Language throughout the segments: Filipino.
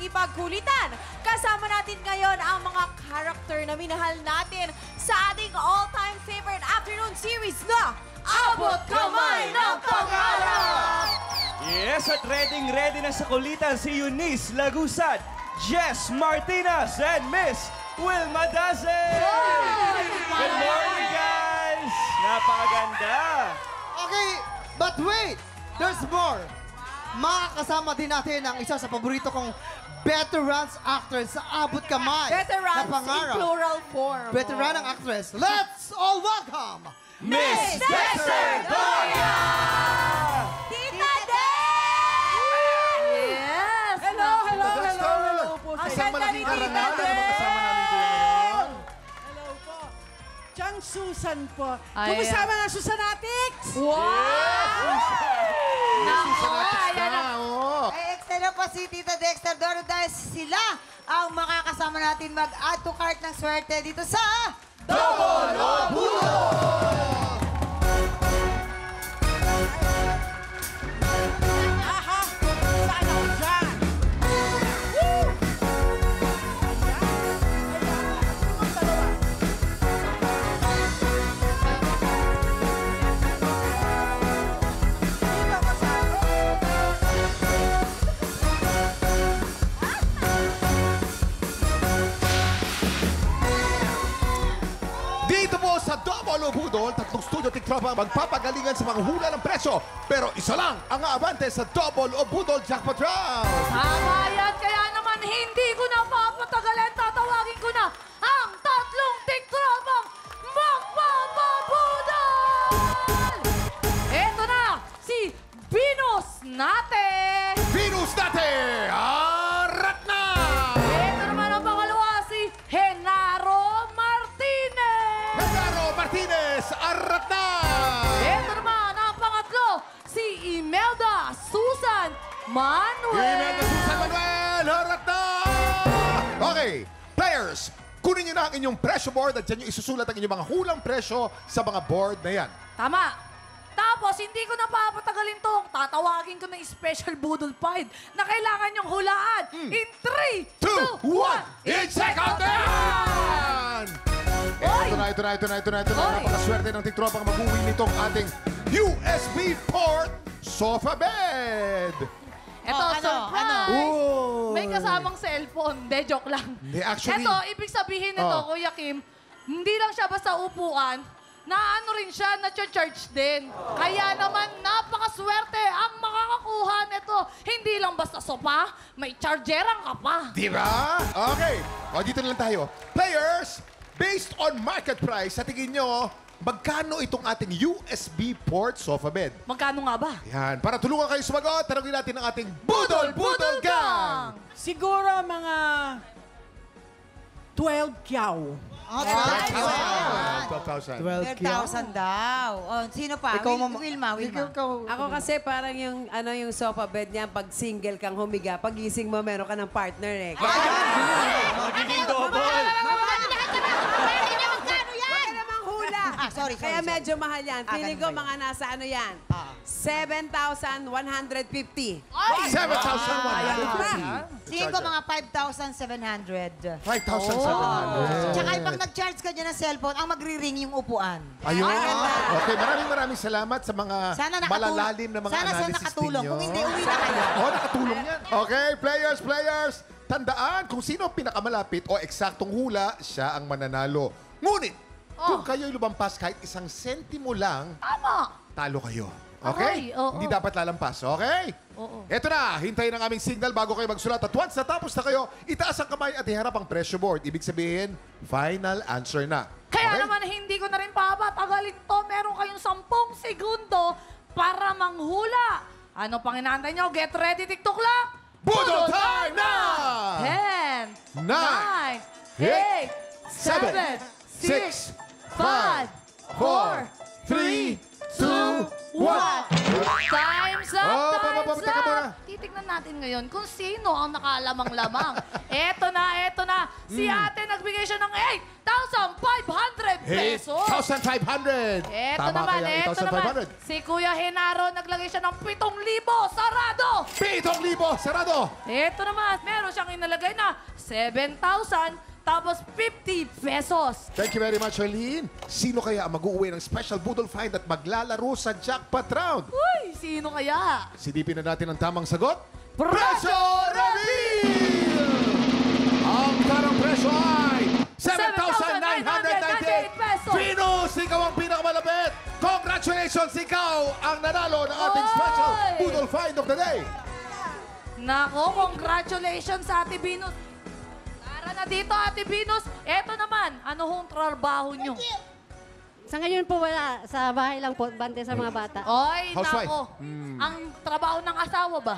makikipagkulitan. Kasama natin ngayon ang mga character na minahal natin sa ating all-time favorite afternoon series na Abot Kamay ng Pangarap! Yes, at ready na sa kulitan si Eunice Lagusad, Jess Martinez, and Miss Wilma Daze! Good morning, guys! Napakaganda! Okay, but wait! There's more! Makakasama din natin ang isa sa paborito kong veterans actress sa Abot Kamay Veterans na Pangarap. in plural form. Veteran ang actress. Let's all welcome Miss Dexter Doria! Tita Des! Yes! Hello po sa Ang inyo. ganda ni Tita Des! Hello po. Chang Susan po. Ayan. Kumusta mga Susanatics? Wow! Ay, eksena pa si Tita Dexter Doro dahil sila ang makakasama natin mag-add to cart ng swerte dito sa... Double o Budol! Aha! Saan ako dyan? Woo! Ayan. Dalawa. Dito ka sa Dito po sa Double o Budol, tatlong studio tiktropa magpapagalingan sa mga hula ng presyo. Pero isa lang ang aabante sa Double o Budol Jackpot Round. Tama yan, kaya naman hindi ko na papatagalin. Tatawagin ko na ang tatlong tiktropang magpapabudol! Ito na, si Venus Nate! Venus natin! Arat na! Ito naman ang pangalawa, si Genaro Martinez! Genaro Martinez! Arat na! Ito naman ang pangatlo, si Imelda Susan Manuel! Imelda Susan Manuel! Arat na! Okay, players, kunin niyo na ang inyong presyo board at dyan niyo isusulat ang inyong mga hulang presyo sa mga board na yan. Tama. Tapos, hindi ko na papatagalin to. Tatawagin ko na yung special budol fight na kailangan niyong hulaan. In 3, 2, 1, It's second down! Ito na. Napakaswerte ng tiktropang mag-uwi nitong ating USB port sofa bed. Ito, surprise! Oh. May kasamang cellphone. De, joke lang. Hindi, actually- Ito, ibig sabihin nito, Oh. Kuya Kim, hindi lang siya basta upuan, na ano rin siya, na-charge din. Kaya naman, napakaswerte ang makakakuha nito. Hindi lang basta sopa, may chargerang ka pa. Di ba? Okay. O, dito na lang tayo. Players, based on market price, sa tingin nyo, magkano itong ating USB port sofa bed? Magkano nga ba? Yan. Para tulungan kayo sumagot, tanongin natin ang ating Budol Gang! Siguro mga 12 kyaw. Okay. 12,000. 12,000 daw. Oh, sino pa? Wilma. Ako kasi parang yung yung sofa bed niya, pag single kang humiga, pagising mo meron ka ng partner eh. Magiging double! Sorry. Kaya medyo mahal yan. Feeling ko ganun ba mga nasa ano yan? Ah. 7,150. 7,150. Tingin ko mga 5,700. 5,700. Tsaka pag nag-charge ka dyan ng cellphone, ang magri-ring yung upuan. Ayun. Okay, maraming salamat sa mga malalalim na mga sana analysis nakatulong. ninyo. Kung hindi, uwi na kayo. Oh, nakatulong yan. Okay, players, tandaan kung sino ang pinakamalapit o eksaktong hula, siya ang mananalo. Ngunit, kung kayo'y lumampas kahit isang sentimo lang, Tama. talo kayo. Okay? Aray, oo. Hindi dapat lalampas, okay? Oo. Eto na, hintayin ang aming signal bago kayo magsulat. At once natapos na kayo, itaas ang kamay at iharap ang pressure board. Ibig sabihin, final answer na. Kaya Okay? naman, hindi ko na rin papatagalin to. Meron kayong 10 segundo para manghula. Ano pang inaantay nyo? Get ready, TikTok lang! Budol time na! 10, 9, 8, 7, 6, 5, 4, 3, 2, 1. Time's up! Oh, Time's teka muna. up! Titignan natin ngayon kung sino ang nakalamang-lamang. Eto na. Si ate nagbigay siya ng 8,500 pesos. 8,500. Eto Tama naman, kaya, eto naman. 8,500. Si Kuya Henaro naglagay siya ng 7,000. Sarado! 7,000. Sarado. Eto naman, meron siyang inalagay na 7,000 tapos 50 pesos. Thank you very much, Arlene. Sino kaya ang mag-uwi ng special Boodle Find at maglalaro sa jackpot round? Uy, sino kaya? Silipin na natin ang tamang sagot. Presyo Reveal! Ang tarang presyo ay 7,998 pesos. Venus, ikaw ang pinakamalapit. Congratulations, ikaw ang nanalo ng ating special Oy! Boodle Find of the day. Nako, congratulations Ate Venus. Tara na dito Ate Venus. Eto naman, ano hong trabaho nyo? Sa ngayon po wala. Sa bahay lang po. Bante sa mga bata. Oy, Housewife. nako. Ang trabaho ng asawa ba?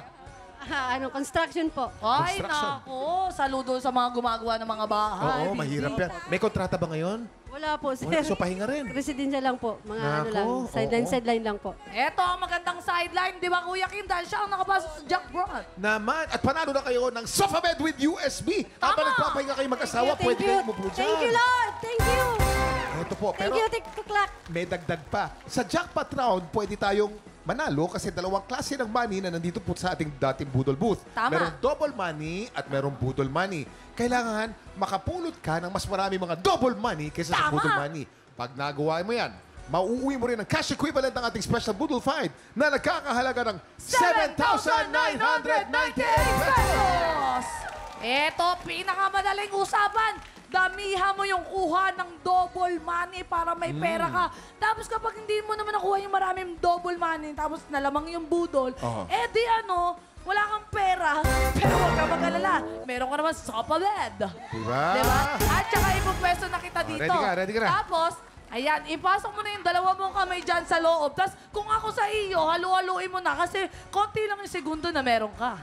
Construction po. Ay, Construction. nako. Saludo sa mga gumagawa ng mga bahay. Oo, mahirap yan. May kontrata ba ngayon? Wala po, sir. Wala, so pahinga rin. Residensya lang po. Mga ano Nako, lang. oo. Sideline lang po. Eto ang magandang sideline, di ba Kuya Kim? Dahil siya ang nakapasok sa jackpot. Naman. At panalo na kayo ng sofa bed with USB. Habang nagpapahinga kayo mag-asawa, pwede kayo umupo dyan. Thank you, Lord. Thank you. Ito po. Thank Pero you, TikTok. may dagdag pa. Sa jackpot round, pwede tayong manalo kasi dalawang klase ng money na nandito po sa ating dating Boodle booth. Tama. Merong double money at merong Boodle money. Kailangan makapulot ka ng mas marami mga double money kaysa sa Tama. Boodle money. Pag nagawa mo yan, mauuwi mo rin ang cash equivalent ng ating special Boodle Find na nagkakahalaga ng 7,998 pesos! Eto, pinakamadaling usapan. Damihan mo yung kuha ng double money para may pera ka. Tapos kapag hindi mo naman nakuha yung maraming double money, tapos nalamang yung budol, eh di ano, wala kang pera. Pero huwag ka mag-alala. Meron ka naman sofa bed. Diba? Diba? At saka ipupwesto na kita dito. ready ka na. Tapos, ayan, ipasok mo na yung dalawa mong kamay dyan sa loob. Tapos kung ako sa iyo, halu-haluin mo na kasi konti lang yung segundo na meron ka.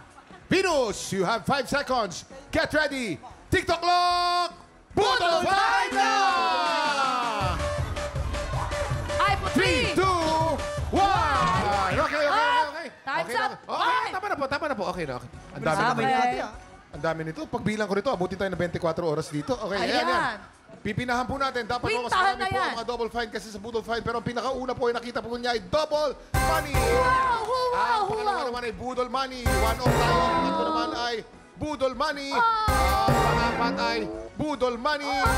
Venus, you have 5 seconds. Get ready. TikTok clock! Boodle Find na! Ay, po, 3, 2, 1! Okay. Time's Okay up. na. Okay, tama na po. Okay na. Ang dami Sabi naman. ni Ate, Ang dami nito. Pagbilang ko rito, abutin tayo ng 24 oras dito. Okay, Ayan. ayan. Pipinahan po natin. Dapat po mas Pintahan marami na po yan. ang mga double find kasi sa Boodle Find. Pero ang pinakauna po ay nakita po niya ay double money. Wow! Ang pangalawa naman ay Boodle money. 1 off tayo. Ang pangatlo naman ay Boodle money. Ang pangapat ay Boodle money. Ang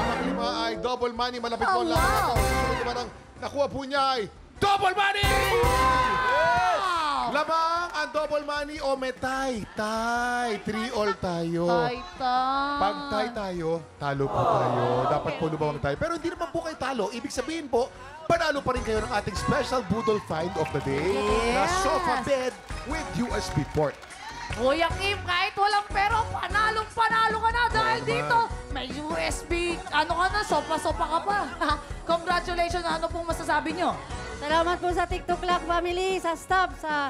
panglima ay double money. Malapit po Oh, lang. wow. Ang susunod naman ang nakuha po niya ay double money! Lamang ang double money o may tie. 3 all tayo. Pag tie tayo, talo po tayo. Dapat po lumawang tayo. Pero hindi naman po kayo talo. Ibig sabihin po, panalo pa rin kayo ng ating special Boodle Find of the Day na sofa bed with USB port. Kuya Kim, kahit walang pero, panalong-panalo ka na dahil Oo naman. dito may USB, ano ka na, sopa-sopa ka pa. Congratulations, ano pong masasabi nyo? Salamat po sa TikTok family, sa staff, sa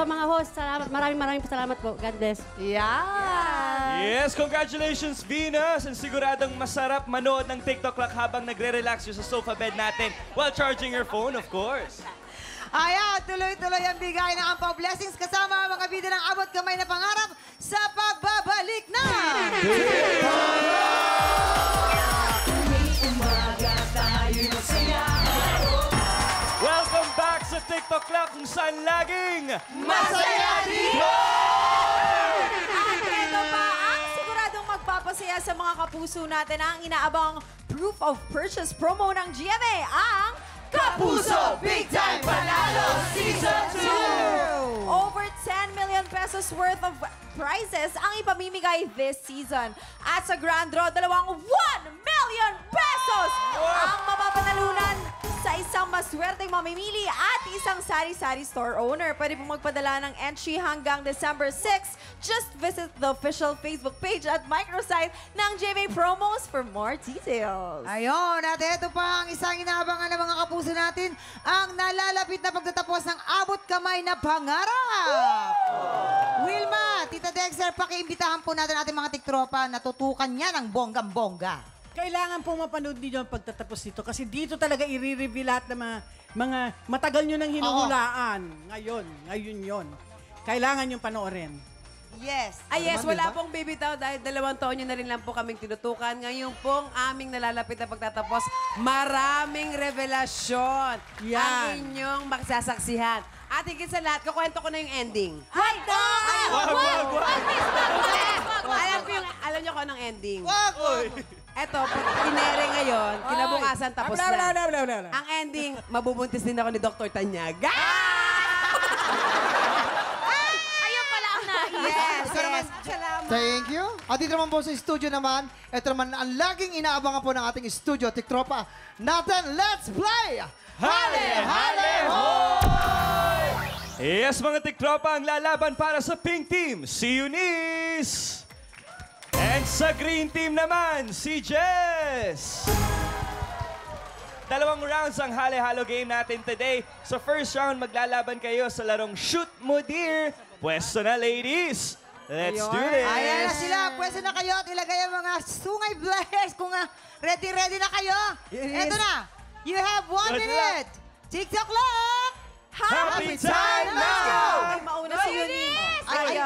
mga host. Salamat. Maraming salamat po. God bless. Yeah! Yes, congratulations Venus! And siguradong masarap manood ng TikTok Clock habang nagre-relax yung sa sofa bed natin while charging your phone, of course. Ayan, tuloy-tuloy ang bigay ng Ampaw Blessings kasama ang mga bida ng abot kamay na pangarap sa pagbabalik na! Welcome back sa TikTok Clock kung saan laging Masaya dito! At ito pa ang siguradong magpapasaya sa mga kapuso natin ang inaabang proof of purchase promo ng GMA, ang Kapuso Big Time Panalo Season 2! Over 10 million pesos worth of prizes ang ipamimigay this season. At sa Grand Draw, 1 million pesos ang mapapanalunan sa isang maswerteng mamimili at isang sari-sari store owner. Pwede pong magpadala ng entry hanggang December 6. Just visit the official Facebook page at microsite ng GMA Promos for more details. Ayun, at ito pa ang isang inaabangan ng mga kapuso natin, ang nalalapit na pagtatapos ng abot kamay na pangarap. Wilma, Tita Dexter, pakiimbitahan po natin ating mga tiktropa na tutukan niya ng bonggang-bongga. Kailangan pong mapanood ninyo ang pagtatapos dito kasi dito talaga i-reveal lahat ng mga matagal nyo nang hinuhulaan. Ngayon yon. Kailangan yung panoorin. Yes. Yes, Naman, wala diba? pong bibitaw dahil 2 taon nyo na rin lang po kaming tinutukan. Ngayon pong aming nalalapit na pagtatapos, maraming revelasyon ang Yan. inyong magsasaksihan. At higit sa lahat, kukwento ko na yung ending. Ay, Wag! Alam nyo kung anong ending? Wag! Eto, pag pinere ngayon, kinabukasan tapos na. Ang ending, mabubuntis din ako ni Dr. Tanyaga. Ayun pala ang nais. Yes, yes. Thank you. At dito naman po sa studio naman, ito naman ang laging inaabangan po ng ating studio, tiktropa natin. Let's play! Hale! Hale! Yes, mga tiktropa, ang lalaban para sa pink team, si Eunice! And sa green team naman, si Jess! 2 rounds ang hale-halo game natin today. Sa first round, maglalaban kayo sa larong Shoot Mo Dear. Pwesto na, ladies! Let's do this! Ayan na sila. Pwede na kayo at ilagay ang mga sungay players kung ready na kayo. Eto na. You have 1 Good minute. TikTok clock. Happy time now! Ay, mauna si Eunice. Ay,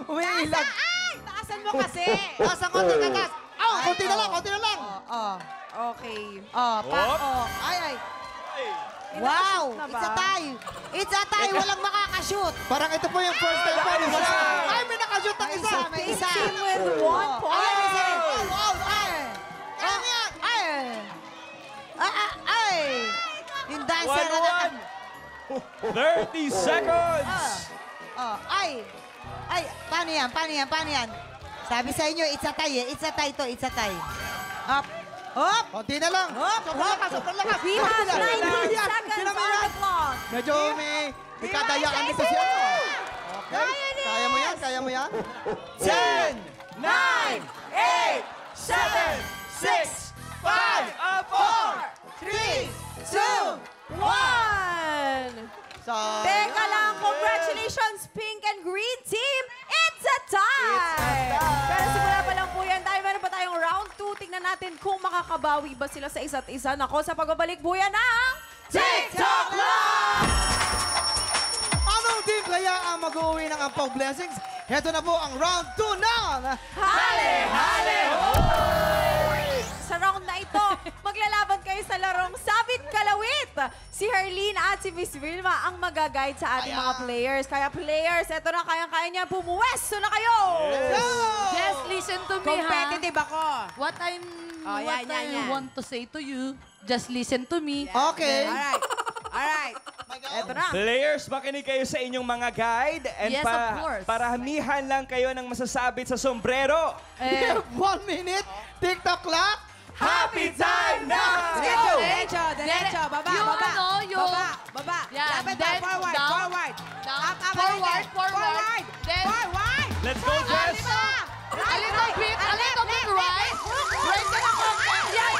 Umiilag. Taasan mo kasi. Taas ang konti, taas. Oh, konti na lang, konti na lang. Okay. Ay. Wow! It's a tie. It's a tie. Walang makakashoot. Parang ito po yung first time po. Ay, may nakashoot ang isa. May isa. Team with 1 point. Ayan, isa. Wow! Ay! Yung dancer na 30 seconds! Ay! Paano yan? Sabi sa inyo, it's a tie eh. It's a tie to, it's a tie. Up! Konti na lang. Sobrang lakas. We have 90 seconds on the clock. Medyo may kadayaan dito siya. Okay. Kaya mo yan. 10, 9, 8, 7, 6, 5, 4, 3, 2, 1. Teka lang, congratulations, Pink and Green Team! It's a tie! Pero simula pa lang po yan, dahil meron pa tayong round 2. Tingnan natin kung makakabawi ba sila sa isa't isa. Nako, sa pagbabalik po yan ng TikTok Live! Anong team kaya ang mag-uwi ng Ampaw Blessings? Heto na po ang round 2 ng Hale! Hale! Sa round na ito, maglalaban kayo sa larong Sabit Kalawit. Si Herlene at si Miss Vilma ang mag-guide sa ating mga players. Kaya players, eto na, kayang-kaya niya, pumuwesto na kayo! Just listen to me, ha? Competitive ako. What I yan. want to say to you, just listen to me. Okay. Alright. Eto na. Players, makinig kayo sa inyong mga guide. And Yes, of course. paramihan lang kayo ng masasabit sa sombrero. We have 1 minute. TikTok clock. Happy time now! Diretso. Baba. Yan, Lapit then na, forward. down, Up, forward. Then, Let's go, Jess! a little bit right. Right ka na konti. Yan.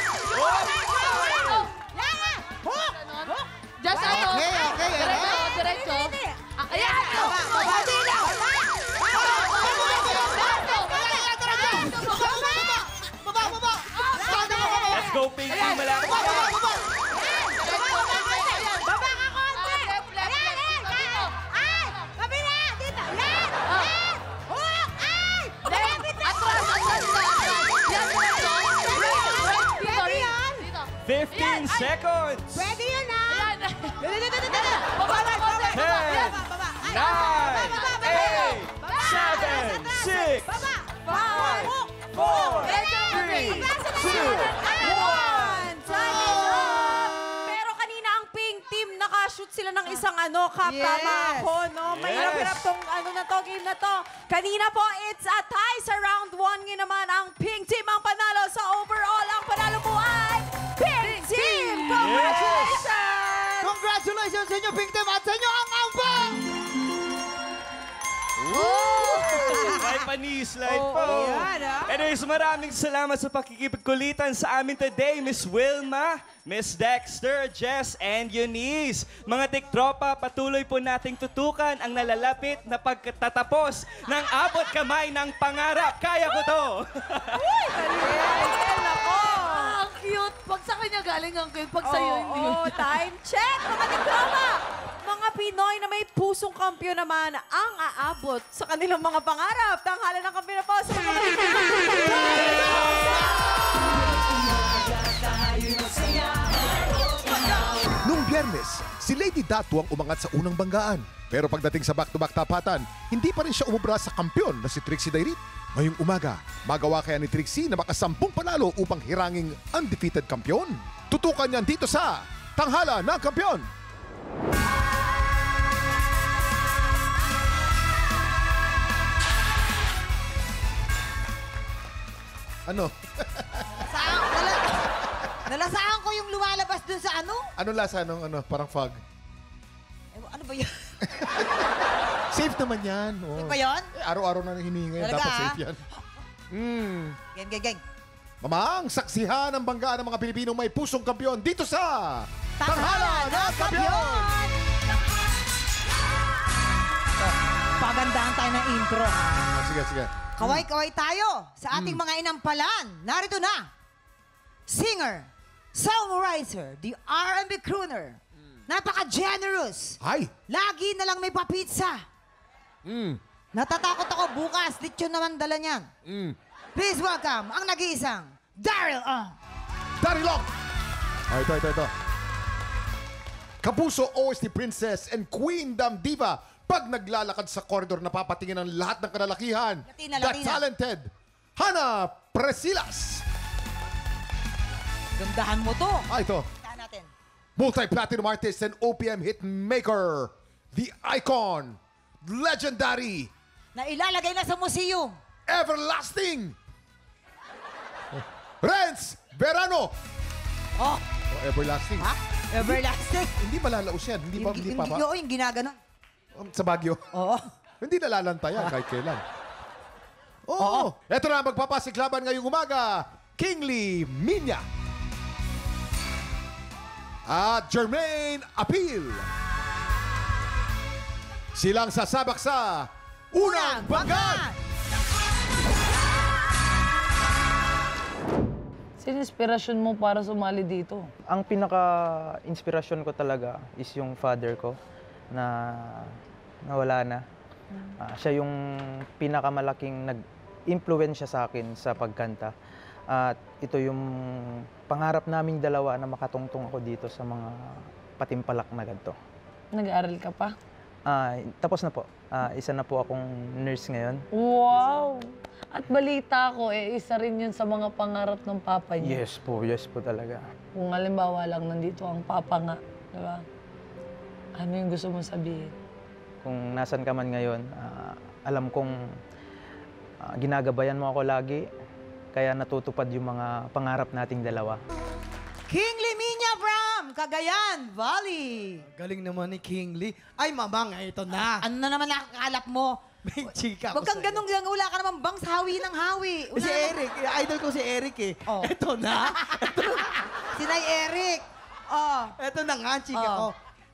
Just ano. Okay. Diretso. Ayan. Baba. Let's go, Pink Team! Malapit na. Dito. 15 seconds! Pwede yun ah! 10, 9, 8, 7, 6, 5, 4, 3, 2, 1. Pero kanina ang Pink Team, nakashoot sila ng isang cap. Yes. Tama ako, no? Mahirap-hirap Yes. tong game na to. Kanina po, it's a tie sa round 1. Ngayon naman, ang Pink Team ang panalo sa overall. Ang panalo po ay Pink Team! Congratulations! Congratulations sa inyo, Pink Team, at sa inyo ang Ampaw! May pa-slide po. Anyways, maraming salamat sa pakikipagkulitan sa amin today, Miss Wilma, Miss Dexter, Jess, and Eunice. Mga tiktropa, patuloy po nating tutukan ang nalalapit na pagtatapos ng abot kamay ng pangarap. Kaya ko to! Ang cute. Pag sa kanya galing ang cute, pag sa'yo hindi. Time check, mga diploma! Mga Pinoy na may pusong kampyon naman ang aabot sa kanilang mga pangarap. Tanghalan ng kampiyon na po sa mga Nung Biyernes, si Lady Datu ang umangat sa unang banggaan. Pero pagdating sa back-to-back tapatan, hindi pa rin siya umubra sa kampyon na si Trixie Dairit. Ngayong umaga, magawa kaya ni Trixie na makasampung panalo upang hiranging undefeated kampyon? Tutukan niyan dito sa Tanghala ng Kampyon! Ano? Nalasaan ko yung lumalabas dun sa ano? Ano lasa nung ano? Parang fog. Ano ba yan? Safe naman yan. Oh. Safe ba yun? Araw-araw na hininga yan. Talaga, Dapat ah? safe yan. Geng. Mamang, saksihan ang banggaan ng mga Pilipinong may pusong kampyon dito sa Tanghala ng Kampyon! Pagandahan tayo ng intro. Sige. Kaway-kaway tayo sa ating mga inampalan. Narito na, singer, songwriter, the R&B crooner. Napaka-generous. Ay! Lagi na lang may papitsa. Natatakot ako bukas. Lechon naman dala niyan. Please welcome ang nag-iisang Daryl Ong. Daryl Ong! Ito. Kapuso OST Princess and Queen Dam Diva. Pag naglalakad sa koridor, napapatingin ang lahat ng kalalakihan. Latina. The talented Hana Presilas. Gandahan mo to. Ito. Gandahan natin. Multi-platinum artist and OPM hit maker. The icon. Legendary. Na ilalagay na sa museum. Everlasting. Renz Verano. Oh, Everlasting. ha? Everlasting. Hindi malalaos yan. Hindi pa ba? Oo, yung ginaganon. Sa Baguio. Oo. Hindi nalalantaya kahit kailan. Oo. Ito na magpapasiklaban ngayong umaga. Kingly Minya. At Jermaine Apil. Silang sasabak sa Unang Banggan! Sino inspirasyon mo para sumali dito? Ang pinaka-inspirasyon ko talaga is yung father ko na nawala na. Siya yung pinakamalaking nag-impluwensya sa akin sa pagkanta. At ito yung pangarap naming dalawa na makatungtong ako dito sa mga patimpalak na ganito. Nag-aaral ka pa? Tapos na po. Isa na po akong nurse ngayon. Wow! At balita ko, isa rin yun sa mga pangarap ng papa niya. Yes po talaga. Kung halimbawa lang nandito ang papa nga, di ba? Ano yung gusto mong sabihin? Kung nasan ka man ngayon, alam kong ginagabayan mo ako lagi, kaya natutupad yung mga pangarap nating dalawa. Kingly Minya from Cagayan Valley. Galing naman ni Kingly. Ay, mamang, ito na. Ano na naman nakakalap mo? May chika Huwag kang ganun, wala ka naman bangs hawi ng hawi. Si Eric, idol ko si Eric eh. Oh. Ito na. Si Nay Eric. Oh. Ito na nga, chika ko.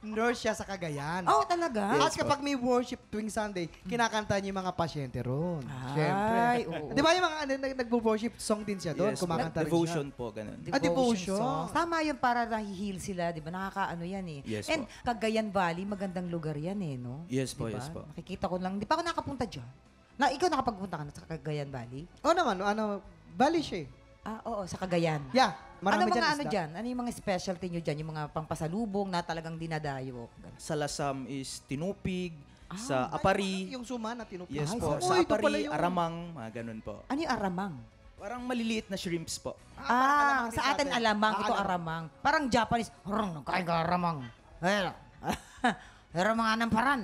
Nurse siya sa Cagayan. Oh, talaga? At kapag may worship tuwing Sunday, kinakanta niya yung mga pasyente ron. Siyempre. Ay, oo. Di ba yung mga nag-worship song din siya doon? Kumakanta rin Devotion siya. po, ganun. Devotion. songs. Tama yun, para nahihil sila, di ba? Nakakaano yan eh. Yes And po. Cagayan Valley, magandang lugar yan eh, no? Yes po, Diba? yes po. Nakikita ko lang, di pa ako nakapunta dyan. Ikaw nakapagpunta ka na sa Cagayan Valley? Oo naman, bali siya eh. Oo, sa Cagayan. Yeah, marami Ano mga dyan ano isda. dyan? Ano yung mga specialty nyo dyan? Yung mga pangpasalubong na talagang dinadayo? Sa Lasam is tinupig, sa Apari, Yung suma na tinupin. yes Ay, po, sa- sa Oh, ito pala Apari, yun. aramang, mga ganun po. Ano yung aramang? Parang maliliit na shrimps po. alamang din Sa atin alamang, ito alamang. aramang. Parang Japanese, kain ka aramang. Aramang ng paran.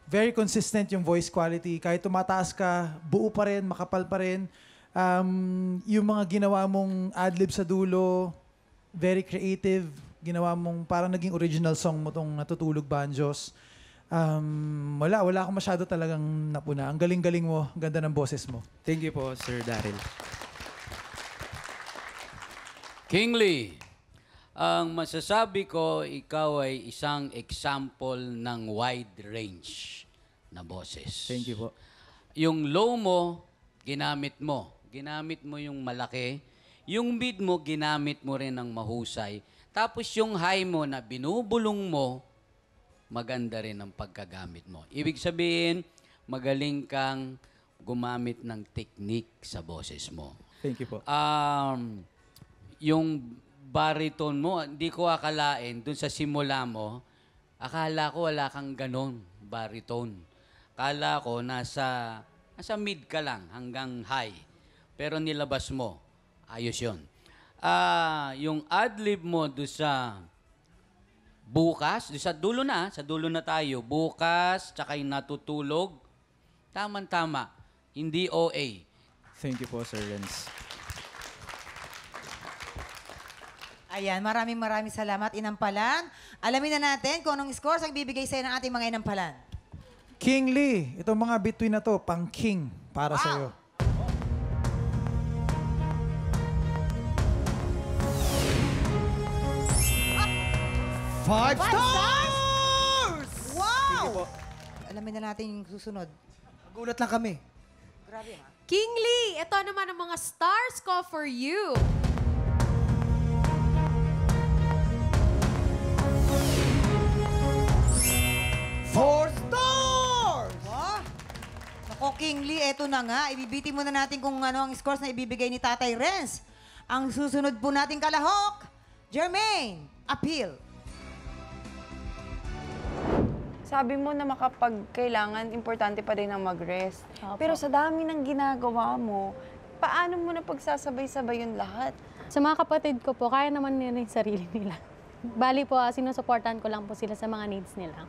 Very consistent yung voice quality. Kahit tumataas ka, buo pa rin, makapal pa rin. Yung mga ginawa mong adlib sa dulo, very creative. Ginawa mong parang naging original song mo tong Natutulog Banjos. Wala akong masyado talagang napuna. Ang galing-galing mo, ang ganda ng boses mo. Thank you po, Sir Daryl. Kingly, ang masasabi ko, ikaw ay isang example ng wide range na boses. Thank you po. Yung low mo, ginamit mo. Ginamit mo yung malaki. Yung mid mo, ginamit mo rin ng mahusay. Tapos yung high mo na binubulong mo, maganda rin ang pagkagamit mo. Ibig sabihin, magaling kang gumamit ng technique sa boses mo. Thank you po. Yung baritone mo, hindi ko akalain, dun sa simula mo, akala ko wala kang ganon, baritone. Akala ko nasa mid ka lang, hanggang high. Pero nilabas mo, ayos yun. Yung adlib mo doon sa bukas, doon sa dulo na tayo, bukas, tsaka yung natutulog, tama-tama, hindi OA. Thank you po, Sir Renz. Ayan, maraming salamat, Inampalan. Alamin na natin kung anong scores ang bibigay sa'yo ng ating mga Inampalan. King Lee, itong mga between na to, pang king para sa'yo. Five stars! Wow! Alamin na natin yung susunod. Nagulat lang kami. Grabe, ha? King Lee, ito naman ang mga stars ko for you. Four stars! Wow! Nako, King Lee, eto na nga. Ibibiti muna natin kung ano ang scores na ibibigay ni Tatay Renz. Ang susunod po nating kalahok, Jermaine, appeal. Sabi mo na makapag kailangan, importante pa rin ang mag-rest. Pero sa dami ng ginagawa mo, paano mo na pagsasabay-sabay yun lahat? Sa mga kapatid ko po, kaya naman nila yung sarili nila. Bali po, sinusuportahan ko lang po sila sa mga needs nila.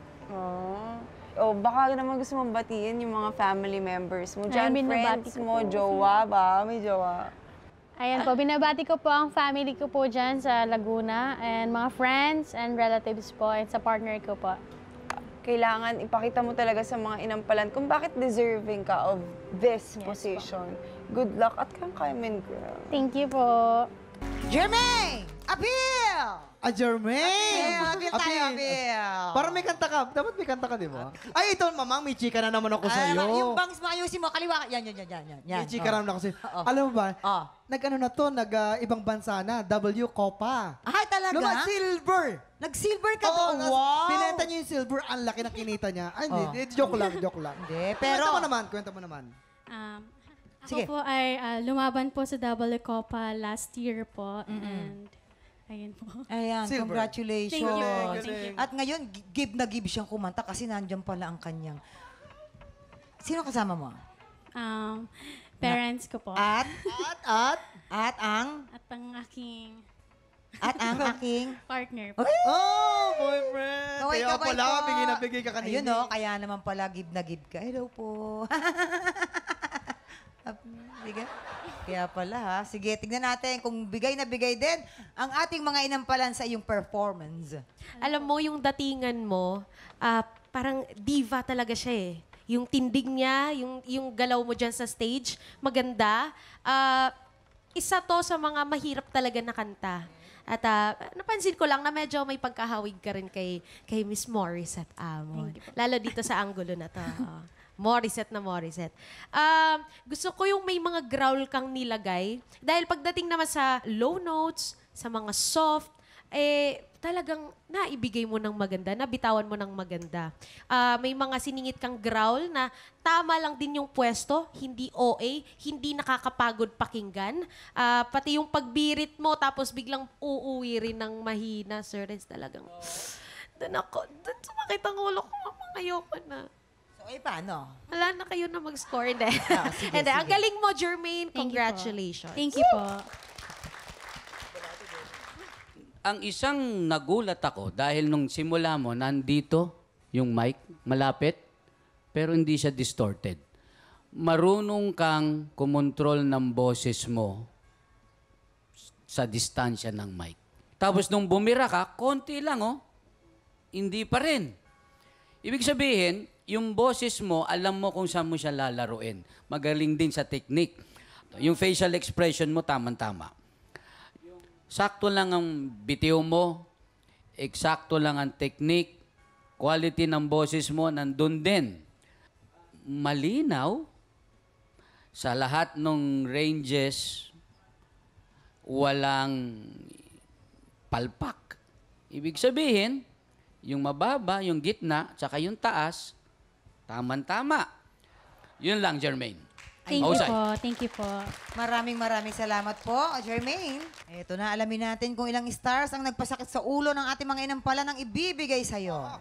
O baka naman gusto mong batiin yung mga family members mo. Diyan, binabati friends ko mo, po. jowa ba? May jowa. Ayan po, binabati ko po ang family ko po dyan sa Laguna and mga friends and relatives po and sa partner ko po. Kailangan ipakita mo talaga sa mga Inampalan kung bakit deserving ka of this position. Good luck at kang Carmen, girl. Thank you po. Jermaine, appeal! Jermaine! Appeal tayo, appeal. Parang may kanta ka. Dapat may kanta ka, di ba? Ay, ito, mamang, may chika na naman ako sa'yo. Yung bangs mo, ayusin mo, kaliwa. Yan. May chika na naman ako sa'yo. Alam mo ba, nag-ano na to, ibang bansa na, W Copa. Ay, talaga? Silver. Nag-silver ka doon? Wow! Binenta niya yung silver, ang laki ng kinita niya. Ay, hindi, joke lang. Hindi, pero... Kwento mo naman. Ako po ay lumaban po sa Double Copa last year po. And ayun po. Ayan, Silver. congratulations. Thank you. Thank you. At ngayon, give na give siyang kumanta kasi nandiyan pala ang kanyang... Sino kasama mo? Parents ko po. At ang aking... Partner po. Oh, boyfriend! Kaway, Kaya kaway pala, po. bigay na bigay ka kanina. Ayun kaya naman pala give na give ka. Hello po. Sige. Kaya pala ha. Sige, tignan natin kung bigay na bigay din ang ating mga Inampalan sa iyong performance. Alam mo, yung datingan mo, parang diva talaga siya eh. Yung tindig niya, yung galaw mo dyan sa stage, maganda. Isa to sa mga mahirap talaga na kanta. At napansin ko lang na medyo may pagkahawig ka rin kay Miss Morissette Amon. Lalo dito sa angulo na to. Morissette na Morissette. Gusto ko yung may mga growl kang nilagay. Dahil pagdating naman sa low notes, sa mga soft, talagang naibigay mo ng maganda, nabitawan mo ng maganda. May mga siningit kang growl na tama lang din yung pwesto, hindi OA, hindi nakakapagod pakinggan. Pati yung pagbirit mo, tapos biglang uuwi rin ng mahina, Sir Renz, talagang... Doon sumakit ang ulo ko, ayoko na. So, paano? Wala na kayo na mag-score, hindi. Sige. Ang galing mo, Jermaine. Congratulations. Thank you po. Ang isang nagulat ako dahil nung simula mo, nandito yung mic, malapit, pero hindi siya distorted. Marunong kang kumontrol ng boses mo sa distansya ng mic. Tapos nung bumira ka, konti lang, hindi pa rin. Ibig sabihin, yung boses mo, alam mo kung saan mo siya lalaruin. Magaling din sa technique. Yung facial expression mo, tamang-tama. Sakto lang ang bitiw mo, eksakto lang ang technique, quality ng boses mo, nandun din. Malinaw, sa lahat ng ranges, walang palpak. Ibig sabihin, yung mababa, yung gitna, tsaka yung taas, taman-tama. Yun lang, Jermaine. Thank you Mahusay. po. Thank you po. Maraming salamat po, Jermaine. Ito na, alamin natin kung ilang stars ang nagpasakit sa ulo ng ating mga inampala nang ibibigay sa'yo.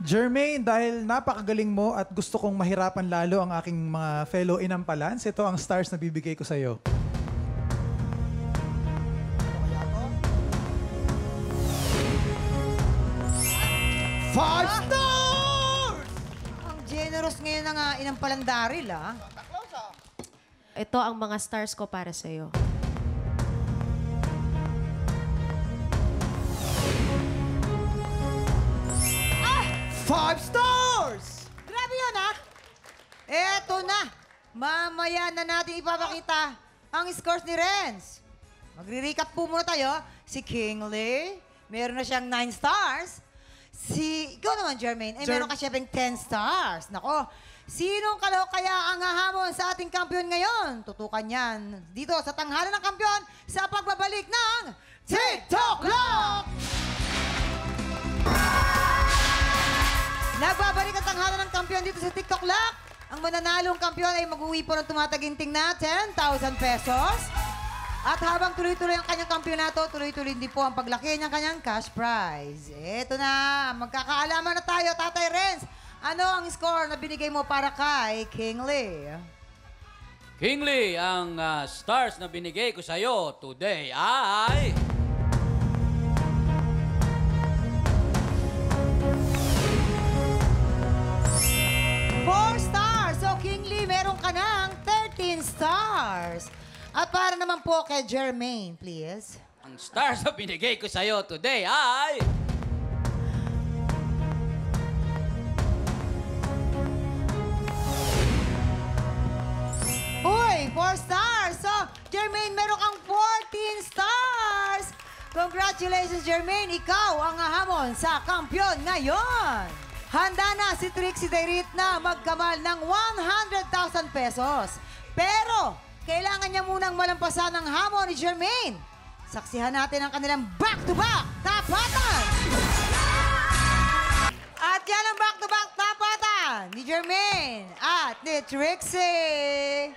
Jermaine, dahil napakagaling mo at gusto kong mahirapan lalo ang aking mga fellow inampalans, ito ang stars na bibigay ko sa'yo. Five stars! Ang generous ngayon ng inampalang Daryl, ah. Ito ang mga stars ko para sa'yo. Five stars! Grabe yun, ah. Eto na. Mamaya na natin ipapakita ang scores ni Renz. Magre-recap po muna tayo. Si Kingley, meron na siyang 9 stars. Ikaw naman, Jermaine, meron ka siyang 10 stars. Nako, sinong kalahok kaya ang hahamon sa ating kampiyon ngayon? Tutukan yan dito sa tanghalan ng kampiyon sa pagbabalik ng TikTok Clock! Nagbabalik ang tanghalan ng kampiyon dito sa TikTok Clock. Ang mananalong kampiyon ay mag-uwi po ng tumataginting na 10,000 pesos. At habang tuloy-tuloy ang kanyang kampyonato, tuloy-tuloy din po ang paglaki ng kanyang cash prize. Ito na, magkakaalaman na tayo, Tatay Renz. Ano ang score na binigay mo para kay Kingley? Kingley, ang stars na binigay ko sa'yo today ay... 4 stars. So, Kingley, meron ka ng 13 stars. At para naman po kay Jermaine, please. Ang stars na binigay ko sa'yo today ay... Uy, 4 stars. So, Jermaine, meron kang 14 stars. Congratulations, Jermaine. Ikaw ang hahamon sa kampiyon ngayon. Handa na si Trixie Dairit na magkamal ng 100,000 pesos. Pero, kailangan niya munang malampasan ang hamon ni Jermaine. Saksihan natin ang kanilang back-to-back tapatan. At yan ang back-to-back tapatan ni Jermaine at ni Trixie.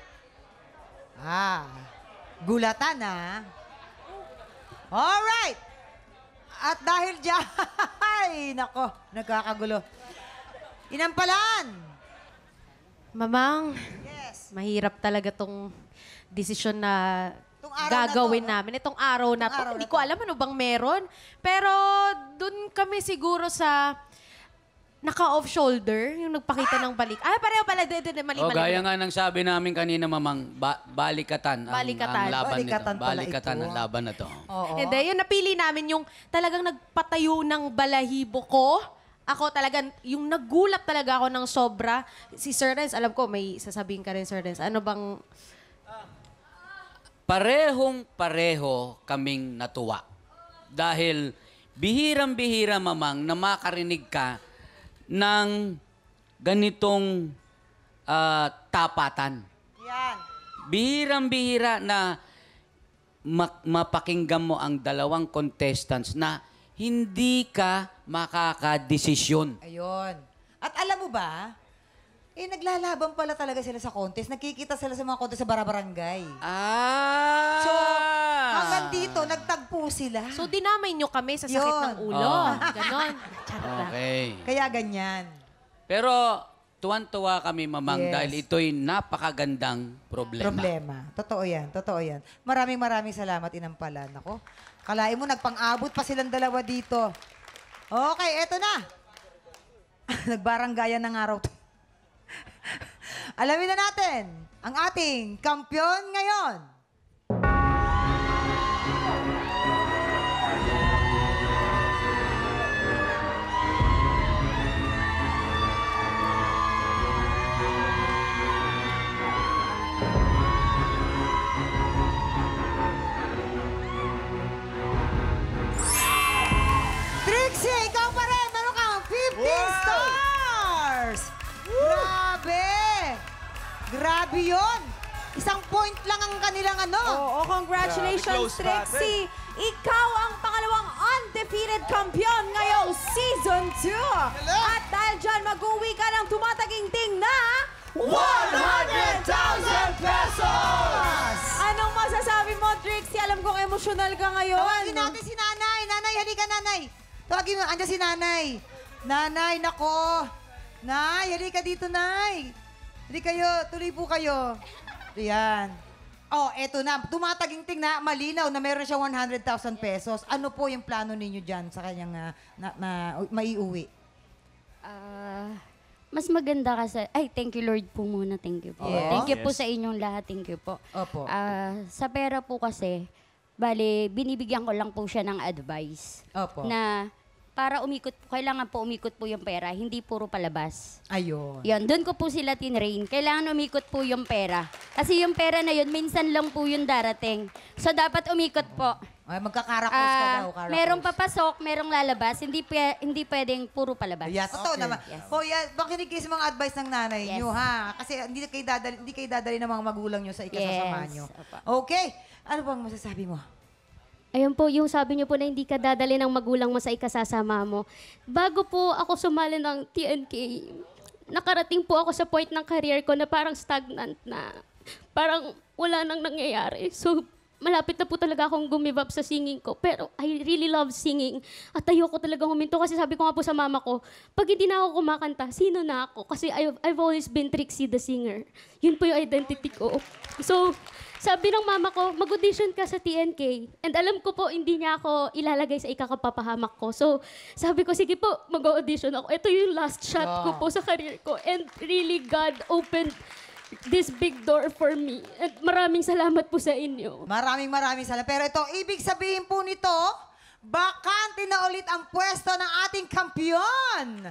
Gulatan na. Alright. At dahil dyan, ay, nako, nagkakagulo. Inampalan. Mamang, Yes. mahirap talaga tong desisyon na araw gagawin na to, namin. Itong araw na to. araw Hindi na ko to. alam ano bang meron. Pero dun kami siguro sa naka-off shoulder, yung nagpakita ng balik. Ay, pareho pala. Mali. Gaya nga ng sabi namin kanina, Mamang, balikatan ang Balikatan. laban Balikatan nito. pala Balikatan ito. ang laban na to. Oo. Hindi, yung napili namin yung talagang nagpatayo ng balahibo ko. Ako talaga, yung nagulat talaga ako ng sobra. Si Sir Renz, alam ko, may sasabihin ka rin, Sir Renz. Ano bang... Parehong-pareho kaming natuwa. Dahil bihirang-bihira, Mamang, na makarinig ka ng ganitong tapatan. Yan. Bihirang-bihira na mapakinggan mo ang dalawang contestants na hindi ka makakadesisyon. Ayun. At alam mo ba, naglalaban pala talaga sila sa contest. Nakikita sila sa mga contest sa barabarangay. So, hanggang dito, nagtagpo sila. So, dinamay nyo kami sa sakit Yun. ng ulo. Oo. Ganon. Charot lang. Okay. Kaya ganyan. Pero tuwan-tuwa kami, Mamang, Yes. dahil ito'y napakagandang problema. Totoo yan. Totoo yan. Maraming salamat, Inampalan. Ako, kalain mo, nagpang-abot pa silang dalawa dito. Okay, eto na. Nagbaranggayan ng araw to. Alamin na natin ang ating kampiyon ngayon. Trixie, ikaw pa rin. Meron kang 15 stars. Grabe. Grabe yun. Isang point lang ang kanilang ano. Oo, congratulations, Grabe, close Trixie. Ikaw ang pangalawang undefeated kampiyon ngayong Season 2. At dahil dyan, mag-uwi ka ng tumataginting na 100,000 pesos! Anong masasabi mo, Trixie? Alam kong emosyonal ka ngayon. Tawagin natin si Nanay. Nanay, halika, Nanay. Tawagin mo, andyan si Nanay. Nanay, nako. Nay, halika dito, Nay. Halika kayo, tuloy po kayo. Ayan. Oh, eto na. Tumataginting na, malinaw na meron siya 100,000 pesos. Ano po yung plano ninyo dyan sa kanyang maiuwi? Mas maganda kasi, thank you Lord po muna, thank you po. Yes. Thank you po sa inyong lahat, thank you po. Opo. Sa pera po kasi, binibigyan ko lang po siya ng advice. Opo. Na para kailangan po umikot po yung pera, hindi puro palabas. Ayun. Yun, doon ko po sila tinrain. Kailangan umikot po yung pera. Kasi yung pera na yun, minsan lang po yung darating. So dapat umikot po. Ay, magkakarakos ka daw. Karakos. Merong papasok, merong lalabas, hindi pwedeng puro palabas. Yes, totoo naman. Yes. Kuya, makinig kayo sa mga advice ng nanay Yes. nyo, ha? Kasi hindi kayo dadali ng mga magulang nyo sa ikasasama Yes. nyo. Opo. Okay. Ano bang masasabi mo? Ayun po, yung sabi niyo po na hindi ka dadali ng magulang mo sa ikasasama mo. Bago po ako sumali ng TNK, nakarating po ako sa point ng career ko na parang stagnant na. Parang wala nang nangyayari. So, malapit na po talaga akong gumive up sa singing ko. Pero I really love singing. At ayoko talaga huminto kasi sabi ko nga po sa mama ko, pag hindi na ako kumakanta, sino na ako? Kasi I've always been Trixie the singer. Yun po yung identity ko. So, sabi ng mama ko, mag-audition ka sa TNK. And alam ko po, hindi niya ako ilalagay sa ikakapapahamak ko. So, sabi ko, sige po, mag-audition ako. Ito yung last shot ko po sa career ko. And really, God opened this big door for me. At maraming salamat po sa inyo. Maraming salamat. Pero ito, ibig sabihin po nito, bakante na ulit ang pwesto ng ating kampiyon.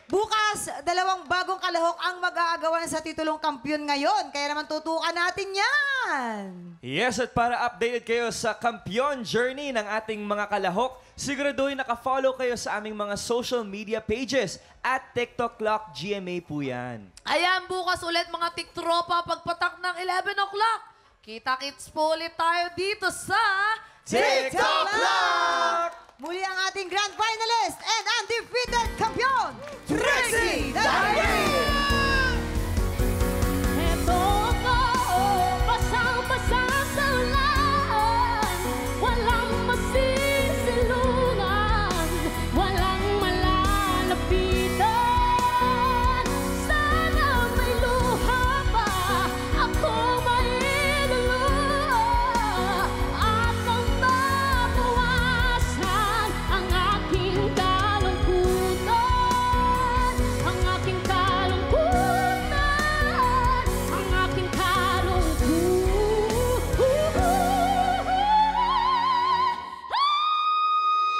Bukas, 2 bagong kalahok ang mag-aagawan sa titulong kampiyon ngayon. Kaya naman tutukan natin yan. Yes, at para updated kayo sa kampiyon journey ng ating mga kalahok, siguraduhin naka-follow kayo sa aming mga social media pages at TikTok Clock GMA po yan. Ayan, bukas ulit mga tiktropa pagpatak ng 11 o'clock. Kita-kits po ulit tayo dito sa TikTok Clock! Muli ang ating grand finalist and undefeated kampiyon, Trixie the